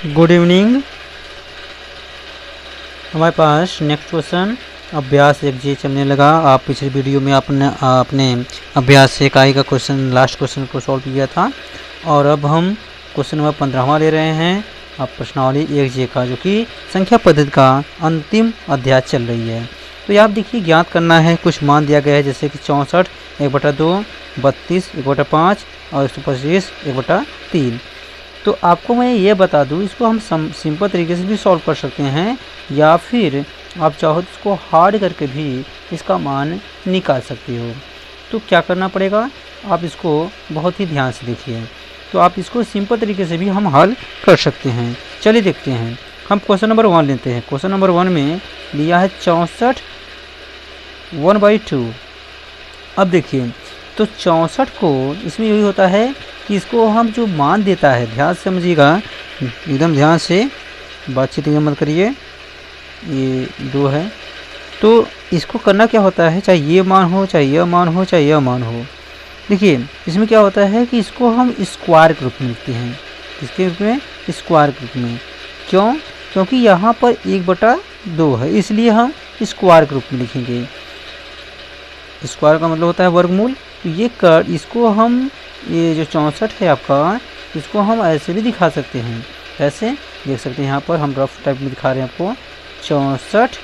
Good evening. हमारे पास next question अभ्यास 1G चलने लगा। आप पिछले वीडियो में अपने अभ्यास इकाई का क्वेश्चन लास्ट क्वेश्चन को सॉल्व किया था और अब हम क्वेश्चन नंबर 15वां ले रहे हैं। अब प्रश्नावली 1G का जो कि संख्या पद्धति का अंतिम अध्याय चल रही है। तो आप देखिए ज्ञात करना है, कुछ मान दिया गया है जैसे कि 64 1/2, 32 1/5 और 125 1/3। तो आपको मैं ये बता दूं, इसको हम सिंपल तरीके से भी सॉल्व कर सकते हैं या फिर आप चाहो तो इसको हार्ड करके भी इसका मान निकाल सकते हो। तो क्या करना पड़ेगा, आप इसको बहुत ही ध्यान से देखिए। तो आप इसको सिंपल तरीके से भी हम हल कर सकते हैं। चलिए देखते हैं। हम क्वेश्चन नंबर 1 लेते हैं। क्वेश्चन नंबर 1 में लिया है 64 1/2। अब देखिए, तो 64 को इसमें यही होता है कि इसको हम जो मान देता है, ध्यान से समझिएगा, एकदम ध्यान से, बातचीत एकदम मत करिए। ये 2 है, तो इसको करना क्या होता है, चाहे ये मान हो, चाहे यह मान हो, चाहे यह मान हो। देखिए इसमें क्या होता है कि इसको हम स्क्वायर के रूप में लिखते हैं। इसके रूप में, स्क्वायर के रूप में। क्यों? क्योंकि यहाँ पर 1/2 है, इसलिए हम स्क्वायर के रूप में लिखेंगे। स्क्वायर का मतलब होता है वर्गमूल। तो ये कर इसको हम, ये जो 64 है आपका, इसको हम ऐसे भी दिखा सकते हैं। ऐसे देख सकते हैं, यहाँ पर हम रफ टाइप में दिखा रहे हैं आपको 64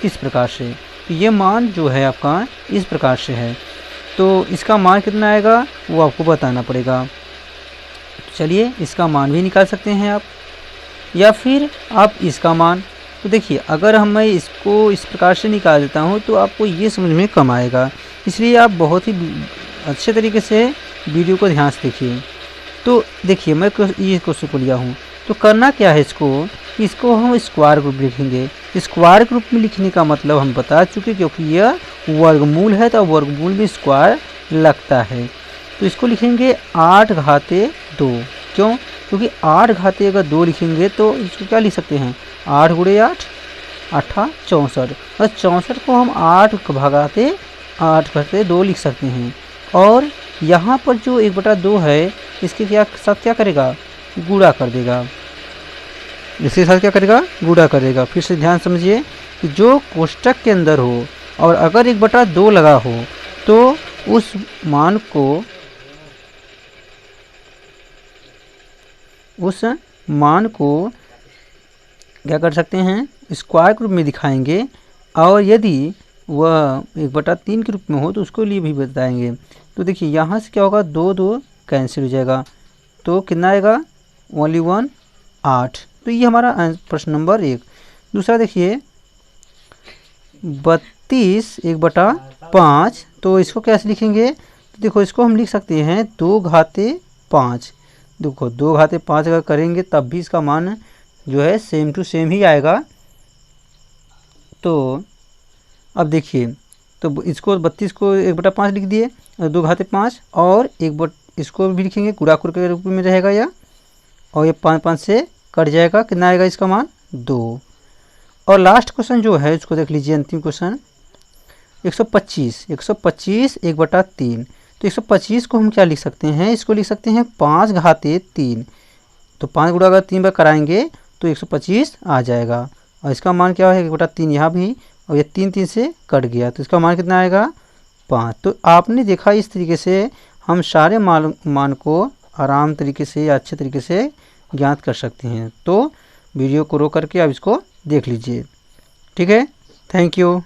इस प्रकार से। तो ये मान जो है आपका इस प्रकार से है। तो इसका मान कितना आएगा वो आपको बताना पड़ेगा। चलिए इसका मान भी निकाल सकते हैं आप, या फिर आप इसका मान। तो देखिए अगर मैं इसको इस प्रकार से निकाल देता हूँ तो आपको ये समझ में कम आएगा, इसलिए आप बहुत ही अच्छे तरीके से वीडियो को ध्यान से देखिए। तो देखिए मैं ये क्वेश्चन को लिया हूँ, तो करना क्या है, इसको हम स्क्वायर ग्रुप लिखेंगे। स्क्वायर ग्रुप में लिखने का मतलब हम बता चुके, क्योंकि यह वर्गमूल है तो वर्गमूल में स्क्वायर लगता है। तो इसको लिखेंगे 8/2। क्यों? क्योंकि 8 अगर 2 लिखेंगे तो इसको क्या लिख सकते हैं, 8 × 8 8 64। और 64 को हम 8/2 लिख सकते हैं। और यहाँ पर जो 1/2 है, इसके साथ क्या करेगा, गुणा कर देगा। इसके साथ क्या करेगा, गुणा करेगा। फिर से ध्यान समझिए कि जो कोष्टक के अंदर हो और अगर 1/2 लगा हो तो उस मान को क्या कर सकते हैं, स्क्वायर के रूप में दिखाएंगे। और यदि वह 1/3 के रूप में हो तो उसको लिए भी बताएंगे। तो देखिए यहाँ से क्या होगा, 2 2 कैंसिल हो जाएगा, तो कितना आएगा, ओनली 1 8। तो ये हमारा प्रश्न नंबर 1। दूसरा देखिए 32 1/5। तो इसको कैसे लिखेंगे, तो देखो इसको हम लिख सकते हैं 2/5। देखो 2/5 अगर करेंगे तब भी इसका मान जो है सेम टू सेम ही आएगा। तो अब देखिए, तो इसको 32 को 1/5 लिख दिए, 2/5, और इसको भी लिखेंगे गुणाकुर के रूप में रहेगा यह, और ये 5 से कट जाएगा, कितना आएगा इसका मान 2। और लास्ट क्वेश्चन जो है इसको देख लीजिए, अंतिम क्वेश्चन 125 1/3। तो 125 को हम क्या लिख सकते हैं, इसको लिख सकते हैं 5/3। तो 5 गुणा अगर 3 बार कराएंगे तो 125 आ जाएगा। और इसका मान क्या है, 1/3 यहाँ भी, और ये 3 से कट गया, तो इसका मान कितना आएगा 5। तो आपने देखा इस तरीके से हम सारे मान को आराम तरीके से या अच्छे तरीके से ज्ञात कर सकते हैं। तो वीडियो को रोक करके आप इसको देख लीजिए। ठीक है, थैंक यू।